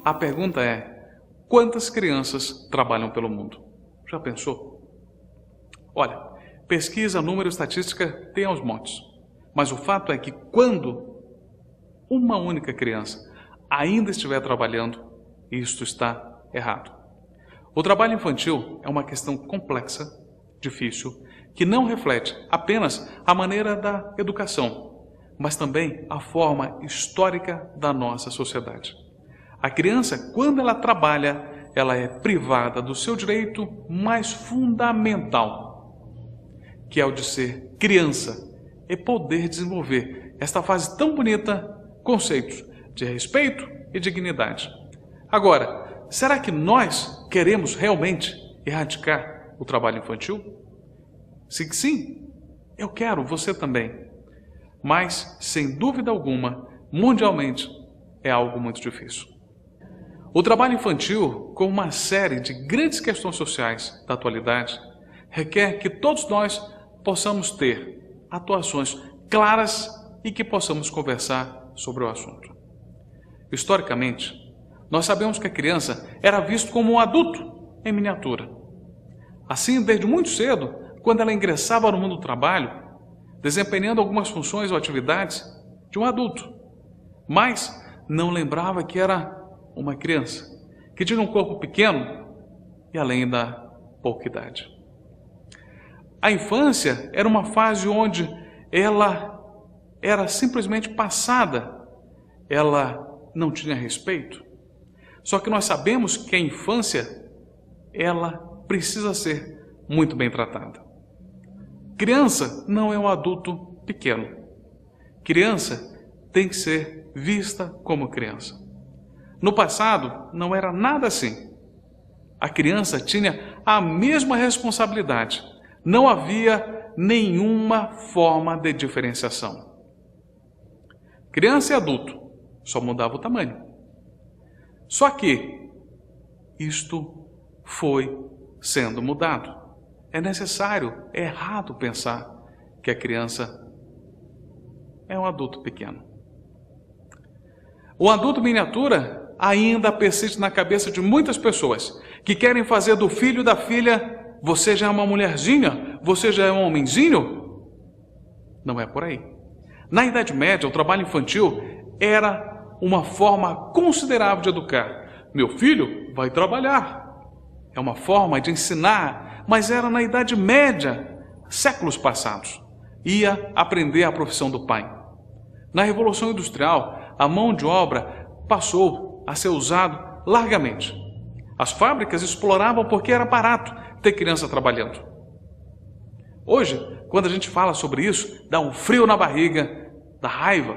a pergunta é: quantas crianças trabalham pelo mundo? Já pensou? Olha, pesquisa, número, estatística tem aos montes. Mas o fato é que quando uma única criança ainda estiver trabalhando, isto está errado. O trabalho infantil é uma questão complexa, difícil, que não reflete apenas a maneira da educação, mas também a forma histórica da nossa sociedade. A criança, quando ela trabalha, ela é privada do seu direito mais fundamental, que é o de ser criança, e poder desenvolver esta fase tão bonita, conceitos de respeito e dignidade. Agora, será que nós queremos realmente erradicar o trabalho infantil? Sim, eu quero, você também. Mas, sem dúvida alguma, mundialmente, é algo muito difícil. O trabalho infantil, como uma série de grandes questões sociais da atualidade, requer que todos nós possamos ter atuações claras e que possamos conversar sobre o assunto. Historicamente, nós sabemos que a criança era vista como um adulto em miniatura. Assim, desde muito cedo, quando ela ingressava no mundo do trabalho, desempenhando algumas funções ou atividades de um adulto, mas não lembrava que era uma criança, que tinha um corpo pequeno e além da pouca idade. A infância era uma fase onde ela era simplesmente passada, ela não tinha respeito. Só que nós sabemos que a infância, ela precisa ser muito bem tratada. Criança não é um adulto pequeno. Criança tem que ser vista como criança. No passado, não era nada assim. A criança tinha a mesma responsabilidade. Não havia nenhuma forma de diferenciação. Criança e adulto, só mudava o tamanho. Só que isto foi sendo mudado. É necessário, é errado pensar que a criança é um adulto pequeno. O adulto miniatura ainda persiste na cabeça de muitas pessoas que querem fazer do filho e da filha: você já é uma mulherzinha? Você já é um homenzinho? Não é por aí. Na Idade Média, o trabalho infantil era uma forma considerável de educar. Meu filho vai trabalhar. É uma forma de ensinar, mas era na Idade Média, séculos passados. Ia aprender a profissão do pai. Na Revolução Industrial, a mão de obra passou a ser usada largamente. As fábricas exploravam porque era barato ter criança trabalhando. Hoje, quando a gente fala sobre isso, dá um frio na barriga, dá raiva.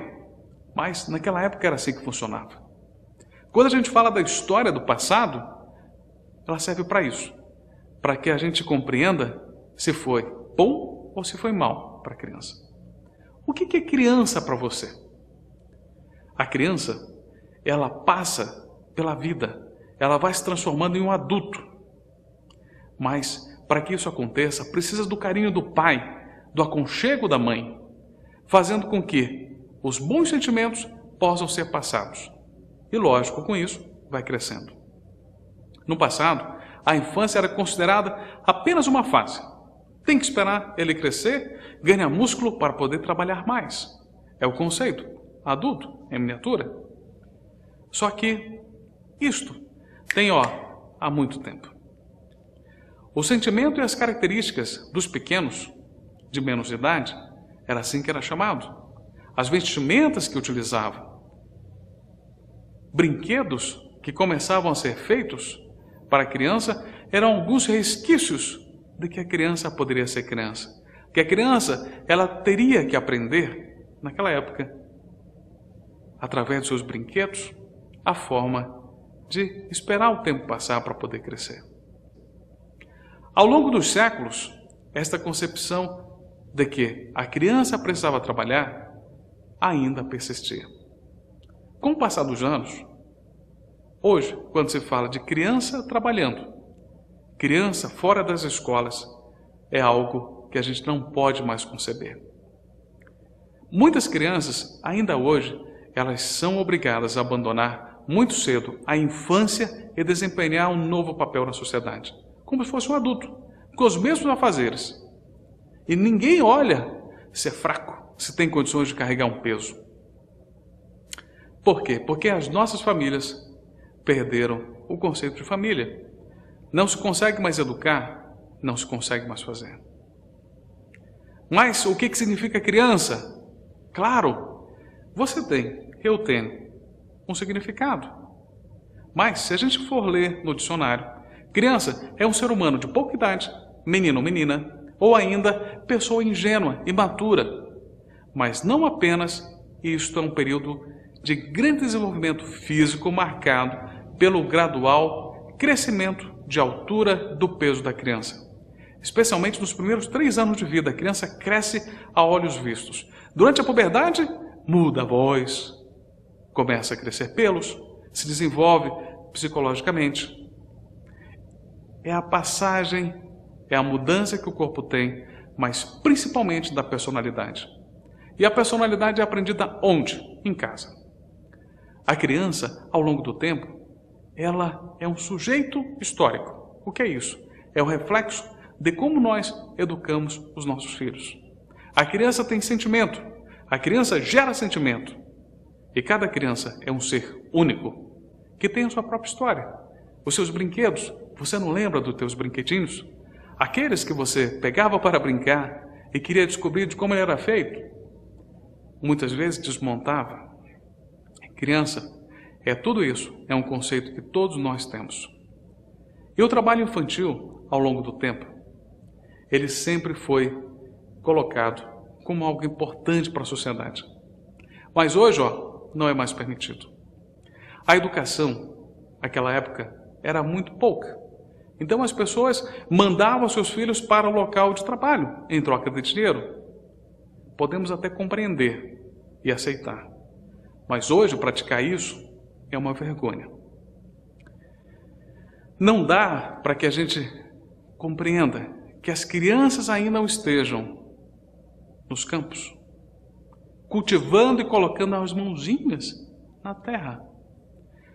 Mas naquela época era assim que funcionava. Quando a gente fala da história do passado, ela serve para isso. Para que a gente compreenda se foi bom ou se foi mal para a criança. O que é criança para você? A criança, ela passa pela vida. Ela vai se transformando em um adulto. Mas, para que isso aconteça, precisa do carinho do pai, do aconchego da mãe, fazendo com que os bons sentimentos possam ser passados. E, lógico, com isso, vai crescendo. No passado, a infância era considerada apenas uma fase. Tem que esperar ele crescer, ganhar músculo para poder trabalhar mais. É o conceito. Adulto, em miniatura. Só que isto tem, há muito tempo. O sentimento e as características dos pequenos, de menos idade, era assim que era chamado. As vestimentas que utilizavam, brinquedos que começavam a ser feitos para a criança, eram alguns resquícios de que a criança poderia ser criança. Que a criança, ela teria que aprender, naquela época, através de seus brinquedos, a forma de esperar o tempo passar para poder crescer. Ao longo dos séculos, esta concepção de que a criança precisava trabalhar ainda persistia. Com o passar dos anos, hoje, quando se fala de criança trabalhando, criança fora das escolas, é algo que a gente não pode mais conceber. Muitas crianças, ainda hoje, elas são obrigadas a abandonar muito cedo a infância e desempenhar um novo papel na sociedade, como se fosse um adulto, com os mesmos afazeres. E ninguém olha se é fraco, se tem condições de carregar um peso. Por quê? Porque as nossas famílias perderam o conceito de família. Não se consegue mais educar, não se consegue mais fazer. Mas o que significa criança? Claro, você tem, eu tenho, um significado. Mas se a gente for ler no dicionário, criança é um ser humano de pouca idade, menino ou menina, ou ainda pessoa ingênua, imatura. Mas não apenas isto é um período de grande desenvolvimento físico marcado pelo gradual crescimento de altura do peso da criança. Especialmente nos primeiros 3 anos de vida, a criança cresce a olhos vistos. Durante a puberdade, muda a voz, começa a crescer pelos, se desenvolve psicologicamente. É a passagem, é a mudança que o corpo tem, mas principalmente da personalidade. E a personalidade é aprendida onde? Em casa. A criança, ao longo do tempo, ela é um sujeito histórico. O que é isso? É o reflexo de como nós educamos os nossos filhos. A criança tem sentimento, a criança gera sentimento. E cada criança é um ser único, que tem a sua própria história. Os seus brinquedos, você não lembra dos teus brinquedinhos? Aqueles que você pegava para brincar e queria descobrir de como ele era feito. Muitas vezes desmontava. Criança, tudo isso é um conceito que todos nós temos. E o trabalho infantil, ao longo do tempo, ele sempre foi colocado como algo importante para a sociedade. Mas hoje, não é mais permitido. A educação, naquela época, era muito pouca. Então as pessoas mandavam seus filhos para o local de trabalho em troca de dinheiro. Podemos até compreender e aceitar. Mas hoje praticar isso é uma vergonha. Não dá para que a gente compreenda que as crianças ainda não estejam nos campos, cultivando e colocando as mãozinhas na terra,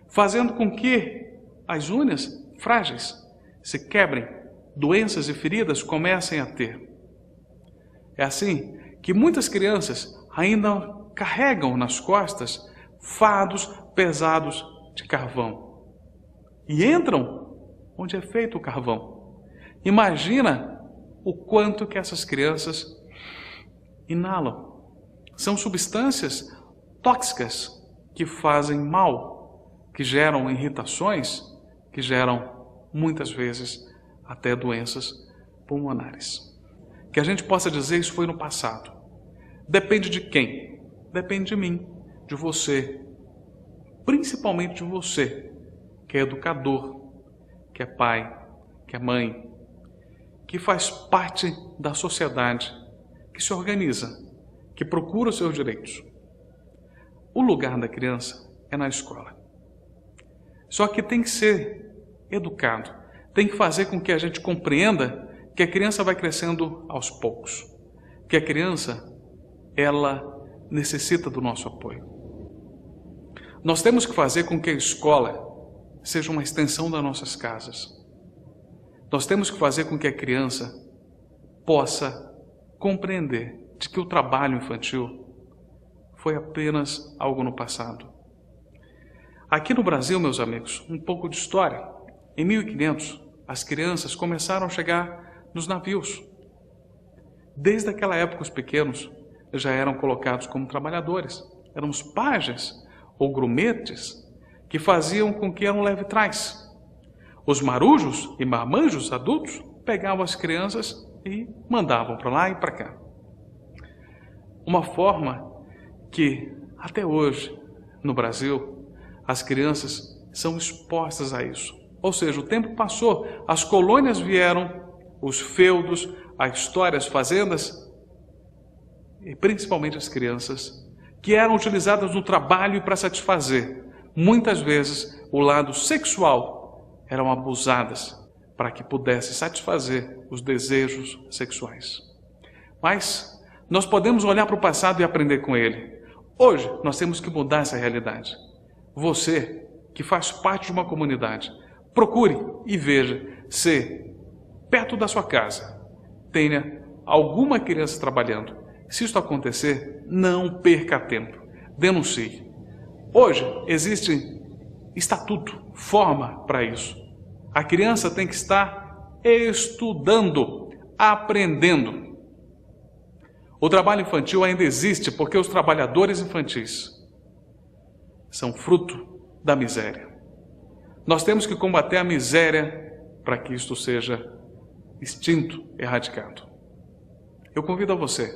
fazendo com que as unhas frágeis se quebrem, doenças e feridas comecem a ter. É assim que muitas crianças ainda carregam nas costas fardos pesados de carvão e entram onde é feito o carvão. Imagina o quanto que essas crianças inalam. São substâncias tóxicas que fazem mal, que geram irritações, que geram muitas vezes até doenças pulmonares. Que a gente possa dizer isso foi no passado. Depende de quem? Depende de mim, de você, principalmente de você, que é educador, que é pai, que é mãe, que faz parte da sociedade, que se organiza, que procura os seus direitos. O lugar da criança é na escola. Só que tem que ser educado, tem que fazer com que a gente compreenda que a criança vai crescendo aos poucos, que a criança, ela necessita do nosso apoio. Nós temos que fazer com que a escola seja uma extensão das nossas casas. Nós temos que fazer com que a criança possa compreender de que o trabalho infantil foi apenas algo no passado. Aqui no Brasil, meus amigos, um pouco de história. Em 1500, as crianças começaram a chegar nos navios. Desde aquela época, os pequenos já eram colocados como trabalhadores. Eram os pajes ou grumetes que faziam com que eram leve-trás. Os marujos e marmanjos adultos pegavam as crianças e mandavam para lá e para cá. Uma forma que, até hoje, no Brasil, as crianças são expostas a isso. Ou seja, o tempo passou, as colônias vieram, os feudos, as histórias, as fazendas, e principalmente as crianças, que eram utilizadas no trabalho para satisfazer. Muitas vezes, o lado sexual eram abusadas para que pudesse satisfazer os desejos sexuais. Mas nós podemos olhar para o passado e aprender com ele. Hoje, nós temos que mudar essa realidade. Você que faz parte de uma comunidade, procure e veja se perto da sua casa tenha alguma criança trabalhando. Se isso acontecer, não perca tempo, denuncie. Hoje existe estatuto, forma para isso. A criança tem que estar estudando, aprendendo. O trabalho infantil ainda existe porque os trabalhadores infantis são fruto da miséria. Nós temos que combater a miséria para que isto seja extinto, erradicado. Eu convido a você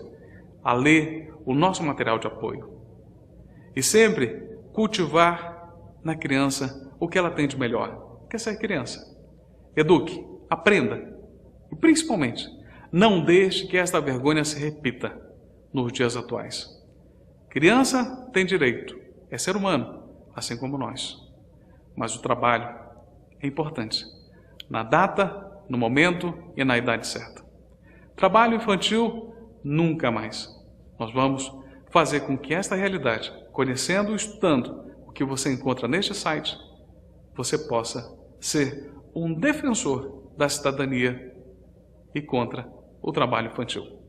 a ler o nosso material de apoio e sempre cultivar na criança o que ela tem de melhor, que é ser criança. Eduque, aprenda e, principalmente, não deixe que esta vergonha se repita nos dias atuais. Criança tem direito, é ser humano, assim como nós. Mas o trabalho é importante, na data, no momento e na idade certa. Trabalho infantil, nunca mais. Nós vamos fazer com que esta realidade, conhecendo e estudando o que você encontra neste site, você possa ser um defensor da cidadania e contra o trabalho infantil.